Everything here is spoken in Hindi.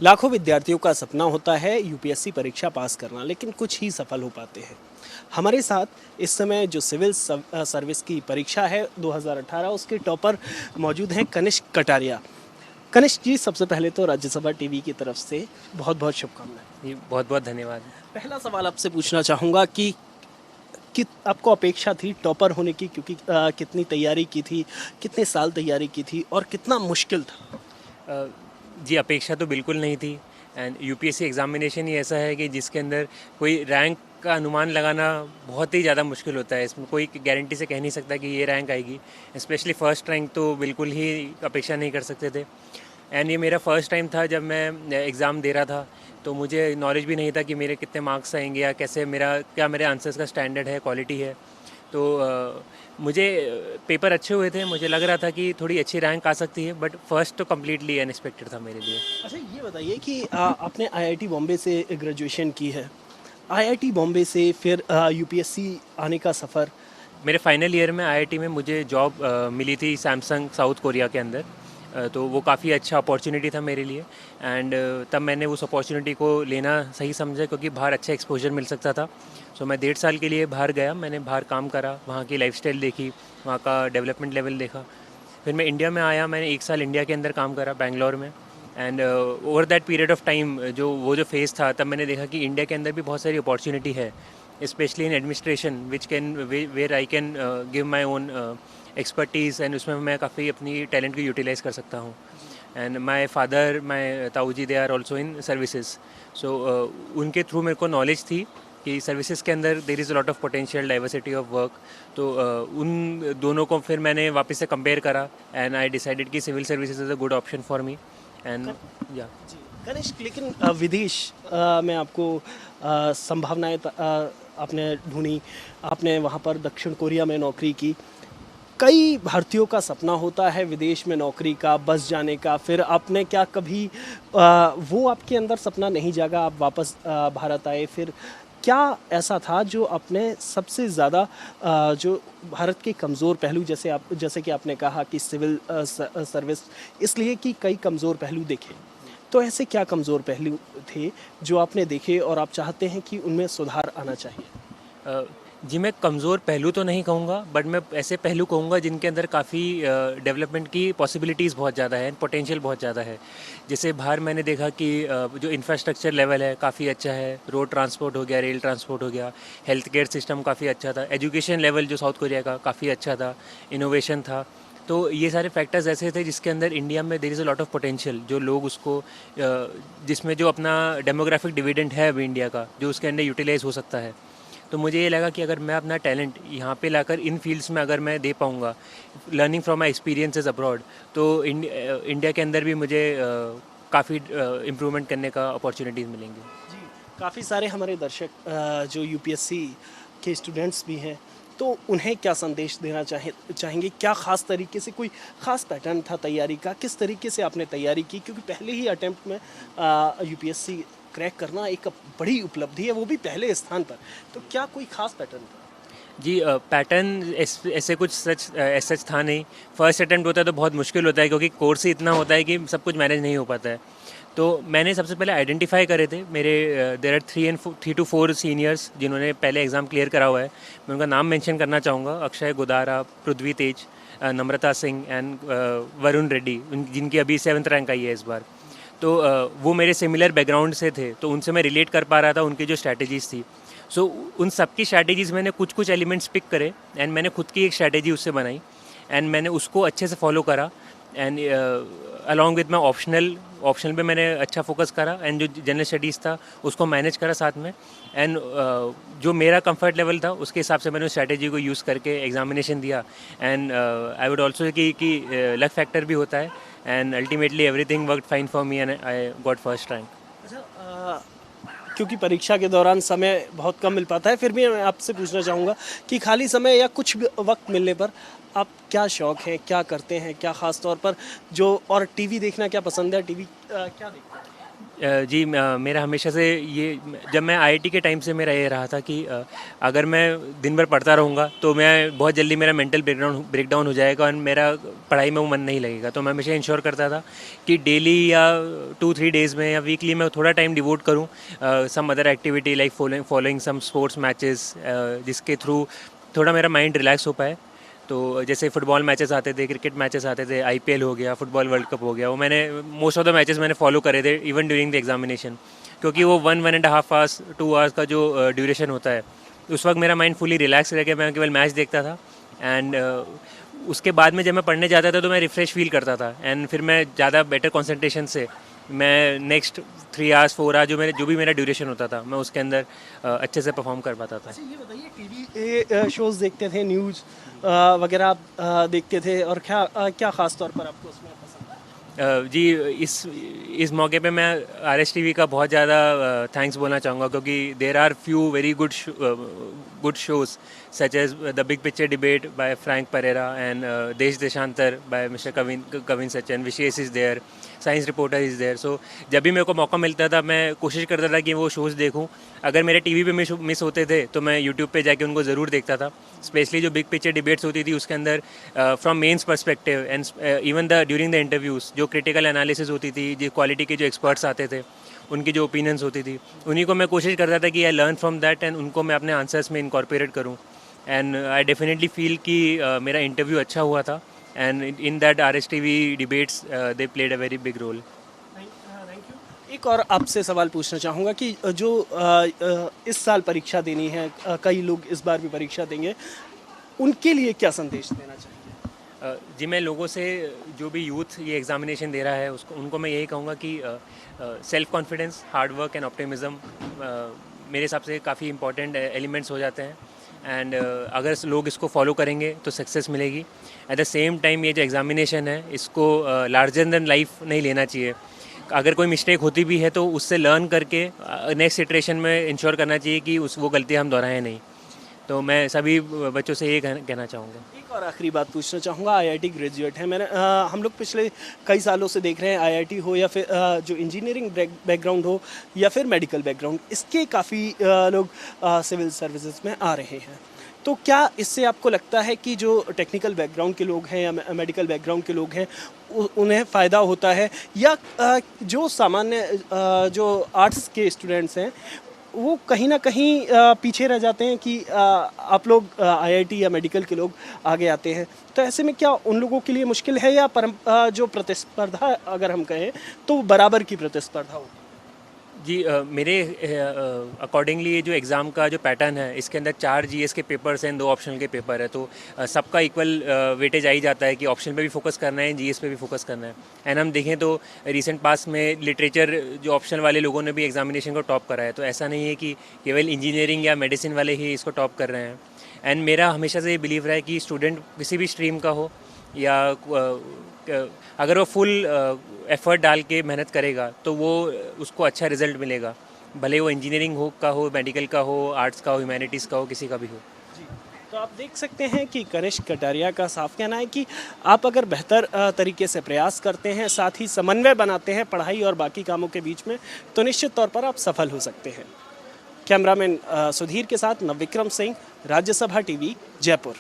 लाखों विद्यार्थियों का सपना होता है यूपीएससी परीक्षा पास करना, लेकिन कुछ ही सफल हो पाते हैं। हमारे साथ इस समय जो सिविल सर्विस की परीक्षा है 2018, उसके टॉपर मौजूद हैं कनिष्क कटारिया। कनिष्क जी, सबसे पहले तो राज्यसभा टीवी की तरफ से बहुत बहुत शुभकामनाएं। जी, बहुत बहुत धन्यवाद। पहला सवाल आपसे पूछना चाहूँगा कि आपको अपेक्षा थी टॉपर होने की, क्योंकि कितनी तैयारी की थी, कितने साल तैयारी की थी और कितना मुश्किल था? अ, जी, अपेक्षा तो बिल्कुल नहीं थी। एंड यूपीएससी एग्ज़ामिनेशन ही ऐसा है कि जिसके अंदर कोई रैंक का अनुमान लगाना बहुत ही ज़्यादा मुश्किल होता है। इसमें कोई गारंटी से कह नहीं सकता कि ये रैंक आएगी। स्पेशली फ़र्स्ट रैंक तो बिल्कुल ही अपेक्षा नहीं कर सकते थे। एंड ये मेरा फ़र्स्ट टाइम था जब मैं एग्ज़ाम दे रहा था, तो मुझे नॉलेज भी नहीं था कि मेरे कितने मार्क्स आएंगे या कैसे क्या मेरे आंसर्स का स्टैंडर्ड है, क्वालिटी है। तो मुझे पेपर अच्छे हुए थे, मुझे लग रहा था कि थोड़ी अच्छी रैंक आ सकती है, बट फर्स्ट तो कम्प्लीटली अनएक्सपेक्टेड था मेरे लिए। अच्छा, ये बताइए कि आपने आईआईटी बॉम्बे से ग्रेजुएशन की है। आईआईटी बॉम्बे से फिर यूपीएससी आने का सफ़र। मेरे फाइनल ईयर में आईआईटी में मुझे जॉब मिली थी सैमसंग साउथ कोरिया के अंदर। तो वो काफ़ी अच्छा अपॉर्चुनिटी था मेरे लिए। एंड तब मैंने उस अपॉर्चुनिटी को लेना सही समझा, क्योंकि बाहर अच्छा एक्सपोजर मिल सकता था। सो मैं 1.5 साल के लिए बाहर गया, मैंने बाहर काम करा, वहाँ की लाइफस्टाइल देखी, वहाँ का डेवलपमेंट लेवल देखा। फिर मैं इंडिया में आया, मैंने 1 साल इंडिया के अंदर काम करा बैंगलोर में। And over that period of time जो फेज़ था, तब मैंने देखा कि इंडिया के अंदर भी बहुत सारी अपॉर्चुनिटी है, specially in administration, which can where I can give my own expertise, and उसमें मैं काफ़ी अपनी टैलेंट को यूटिलाइज़ कर सकता हूँ। एंड माई फादर, माई ताऊ जी, they are also in services. So उनके थ्रू मेरे को नॉलेज थी कि सर्विसेज के अंदर there is a lot of potential diversity of work. तो उन दोनों को फिर मैंने वापस से कंपेयर करा, एंड आई डिसाइडेड कि civil services is a good option for me. And या जी कनिष्क, लेकिन विदेश में आपको संभावनाएं आपने ढूंढी। आपने वहाँ पर दक्षिण कोरिया में नौकरी की। कई भारतीयों का सपना होता है विदेश में नौकरी का, बस जाने का। फिर आपने क्या कभी वो आपके अंदर सपना नहीं जागा, आप वापस भारत आए? फिर क्या ऐसा था जो आपने सबसे ज़्यादा जो भारत के कमज़ोर पहलू, जैसे कि आपने कहा कि सिविल सर्विस इसलिए कि कई कमज़ोर पहलू देखे, तो ऐसे क्या कमज़ोर पहलू थे जो आपने देखे और आप चाहते हैं कि उनमें सुधार आना चाहिए? अ, जी, मैं कमज़ोर पहलू तो नहीं कहूँगा, बट मैं ऐसे पहलू कहूँगा जिनके अंदर काफ़ी डेवलपमेंट की पॉसिबिलिटीज़ बहुत ज़्यादा है, पोटेंशियल बहुत ज़्यादा है। जैसे बाहर मैंने देखा कि जो इंफ्रास्ट्रक्चर लेवल है काफ़ी अच्छा है, रोड ट्रांसपोर्ट हो गया, रेल ट्रांसपोर्ट हो गया, हेल्थ केयर सिस्टम काफ़ी अच्छा था, एजुकेशन लेवल जो साउथ कोरिया का काफ़ी अच्छा था, इनोवेशन था। तो ये सारे फैक्टर्स ऐसे थे जिसके अंदर इंडिया में there is a lot of potential, जो लोग उसको जिसमें जो अपना डेमोग्राफिक डिविडेंड है अभी इंडिया का, जो उसके अंदर यूटिलाइज हो सकता है। तो मुझे ये लगा कि अगर मैं अपना टैलेंट यहाँ पे लाकर इन फील्ड्स में अगर मैं दे पाऊँगा, learning from my experiences abroad, तो इंडिया के अंदर भी मुझे काफ़ी इम्प्रूवमेंट करने का अपॉर्चुनिटीज़ मिलेंगी। जी, काफ़ी सारे हमारे दर्शक जो यूपीएससी के स्टूडेंट्स भी हैं, तो उन्हें क्या संदेश देना चाहेंगे? क्या ख़ास तरीके से कोई ख़ास पैटर्न था तैयारी का? किस तरीके से आपने तैयारी की? क्योंकि पहले ही अटेम्प्ट में यूपीएससी क्रैक करना एक बड़ी उपलब्धि है, वो भी पहले स्थान पर। तो क्या कोई ख़ास पैटर्न था? जी, पैटर्न ऐसे कुछ सच था नहीं। फर्स्ट अटेम्प्ट होता है तो बहुत मुश्किल होता है, क्योंकि कोर्स ही इतना होता है कि सब कुछ मैनेज नहीं हो पाता है। तो मैंने सबसे पहले आइडेंटिफाई करे थे मेरे, देर आर 3 to 4 सीनियर्स जिन्होंने पहले एग्ज़ाम क्लियर करा हुआ है। मैं उनका नाम मेंशन करना चाहूँगा: अक्षय गुदारा, पृथ्वी तेज, नम्रता सिंह एंड वरुण रेड्डी, जिनकी अभी 7th रैंक आई है इस बार। तो वो मेरे सिमिलर बैकग्राउंड से थे, तो उनसे मैं रिलेट कर पा रहा था, उनकी जो स्ट्रैटेजीज़ थी। सो उन सब की स्ट्रैटेजीज़ मैंने कुछ कुछ एलिमेंट्स पिक करे, एंड मैंने खुद की एक स्ट्रैटेजी उससे बनाई, एंड मैंने उसको अच्छे से फॉलो करा। And along with my optional पे मैंने अच्छा फोकस करा, एंड जो जनरल स्टडीज़ था उसको मैनेज करा साथ में। एंड जो मेरा कंफर्ट लेवल था उसके हिसाब से मैंने उस स्ट्रैटेजी को यूज़ करके एग्जामिनेशन दिया। एंड आई वुड ऑल्सो कि लक फैक्टर भी होता है, and ultimately everything worked fine for me, and I got first rank. अच्छा, क्योंकि परीक्षा के दौरान समय बहुत कम मिल पाता है, फिर भी मैं आपसे पूछना चाहूँगा कि खाली समय या कुछ भी वक्त मिलने पर आप क्या शौक है, क्या करते हैं, क्या ख़ास तौर पर जो, और टीवी देखना क्या पसंद है, टीवी क्या देखते हैं? मेरा हमेशा से ये, जब मैं आईआईटी के टाइम से मेरा ये रहा था कि अगर मैं दिन भर पढ़ता रहूँगा तो मैं बहुत जल्दी मेरा मेंटल ब्रेकडाउन हो जाएगा और मेरा पढ़ाई में वो मन नहीं लगेगा। तो मैं हमेशा इंश्योर करता था कि डेली या 2-3 डेज़ में या वीकली मैं थोड़ा टाइम डिवोट करूँ some other activity like following some sports matches, जिसके थ्रू थोड़ा मेरा माइंड रिलैक्स हो पाए। तो जैसे फुटबॉल मैचेस आते थे, क्रिकेट मैचेस आते थे, आईपीएल हो गया, फुटबॉल वर्ल्ड कप हो गया, वो मैंने मोस्ट ऑफ द मैचेस मैंने फॉलो करे थे इवन ड्यूरिंग द एग्जामिनेशन, क्योंकि वो 1-1.5 आवर्स 2 आवर्स का जो ड्यूरेशन होता है, उस वक्त मेरा माइंड फुली रिलैक्स रह के मैं केवल मैच देखता था। एंड उसके बाद में जब मैं पढ़ने जाता था तो मैं रिफ़्रेश फील करता था एंड फिर मैं ज़्यादा बेटर कॉन्सेंट्रेशन से मैं नेक्स्ट 3 आवर्स 4 आवर्स जो भी मेरा ड्यूरेशन होता था मैं उसके अंदर अच्छे से परफॉर्म कर पाता था। अच्छा, ये बताइए, टीवी शोज़ देखते थे, न्यूज़ वगैरह आप देखते थे, और क्या ख़ास तौर पर आपको उसमें पसंद है? जी, इस मौके पे मैं आरएस टीवी का बहुत ज़्यादा थैंक्स बोलना चाहूँगा, क्योंकि there are few very good shows such as the big picture debate by Frank Pereira and Desh Deshantar by mister Kavin Sachin, Vishesh is there, science reporter is there. So जब भी मेरे को मौका मिलता था मैं कोशिश करता था कि वो शोज़ देखूं। अगर मेरे टीवी पे मिस होते थे तो मैं यूट्यूब पे जाके उनको ज़रूर देखता था। स्पेशली जो बिग पिक्चर डिबेट्स होती थी उसके अंदर from mains perspective and even the during the interviews जो क्रिटिकल एनालिसिस होती थी, जो क्वालिटी के जो एक्सपर्ट्स आते थे, उनकी जो ओपिनियंस होती थी, उन्हीं को मैं कोशिश करता था कि I learn from that and उनको मैं अपने आंसर्स में इनकॉर्पोरेट करूँ। एंड आई डेफिनेटली फील कि मेरा इंटरव्यू अच्छा हुआ था and in that RS TV debates they played a very big role. Thank you. एक और आपसे सवाल पूछना चाहूँगा कि जो इस साल परीक्षा देनी है, कई लोग इस बार भी परीक्षा देंगे, उनके लिए क्या संदेश देना चाहिए? जी, मैं लोगों से, जो भी यूथ ये एग्ज़ामिनेशन दे रहा है उनको मैं यही कहूँगा कि self confidence, hard work and optimism मेरे हिसाब से काफ़ी इंपॉर्टेंट एलिमेंट्स हो जाते हैं। एंड अगर लोग इसको फॉलो करेंगे तो सक्सेस मिलेगी। एट द सेम टाइम ये जो एग्ज़ामिनेशन है इसको लार्जर देन लाइफ नहीं लेना चाहिए। अगर कोई मिस्टेक होती भी है तो उससे लर्न करके नेक्स्ट इटरेशन में इंश्योर करना चाहिए कि वो गलतियाँ हम दोहराएं नहीं। तो मैं सभी बच्चों से ये कहना चाहूँगा। एक और आखिरी बात पूछना चाहूँगा, आईआईटी ग्रेजुएट हैं, हम लोग पिछले कई सालों से देख रहे हैं, आईआईटी हो या फिर जो इंजीनियरिंग बैकग्राउंड हो या फिर मेडिकल बैकग्राउंड, इसके काफ़ी लोग सिविल सर्विसेज में आ रहे हैं। तो क्या इससे आपको लगता है कि जो टेक्निकल बैकग्राउंड के लोग हैं या मेडिकल बैकग्राउंड के लोग हैं उन्हें फ़ायदा होता है, या जो सामान्य जो आर्ट्स के स्टूडेंट्स हैं वो कहीं ना कहीं पीछे रह जाते हैं कि आप लोग आईआईटी या मेडिकल के लोग आगे आते हैं? तो ऐसे में क्या उन लोगों के लिए मुश्किल है, या जो प्रतिस्पर्धा अगर हम कहें तो बराबर की प्रतिस्पर्धा होती है? जी, मेरे अकॉर्डिंगली ये जो एग्ज़ाम का जो पैटर्न है इसके अंदर 4 जीएस के पेपर्स हैं, 2 ऑप्शनल के पेपर है, तो सबका इक्वल वेटेज आ ही जाता है कि ऑप्शनल पे भी फोकस करना है, जीएस पे भी फोकस करना है। एंड हम देखें तो रिसेंट पास में लिटरेचर जो ऑप्शनल वाले लोगों ने भी एग्जामिनेशन को टॉप करा है, तो ऐसा नहीं है कि केवल इंजीनियरिंग या मेडिसिन वाले ही इसको टॉप कर रहे हैं। एंड मेरा हमेशा से ये बिलीव रहा है कि स्टूडेंट किसी भी स्ट्रीम का हो या अगर वो फुल एफर्ट डाल के मेहनत करेगा तो वो उसको अच्छा रिजल्ट मिलेगा, भले वो इंजीनियरिंग हो, मेडिकल का हो, आर्ट्स का हो, ह्यूमैनिटीज़ का हो, किसी का भी हो। जी, तो आप देख सकते हैं कि कनिष्क कटारिया का साफ कहना है कि आप अगर बेहतर तरीके से प्रयास करते हैं, साथ ही समन्वय बनाते हैं पढ़ाई और बाकी कामों के बीच में, तो निश्चित तौर पर आप सफल हो सकते हैं। कैमरामैन सुधीर के साथ नवविक्रम सिंह, राज्यसभा टीवी, जयपुर।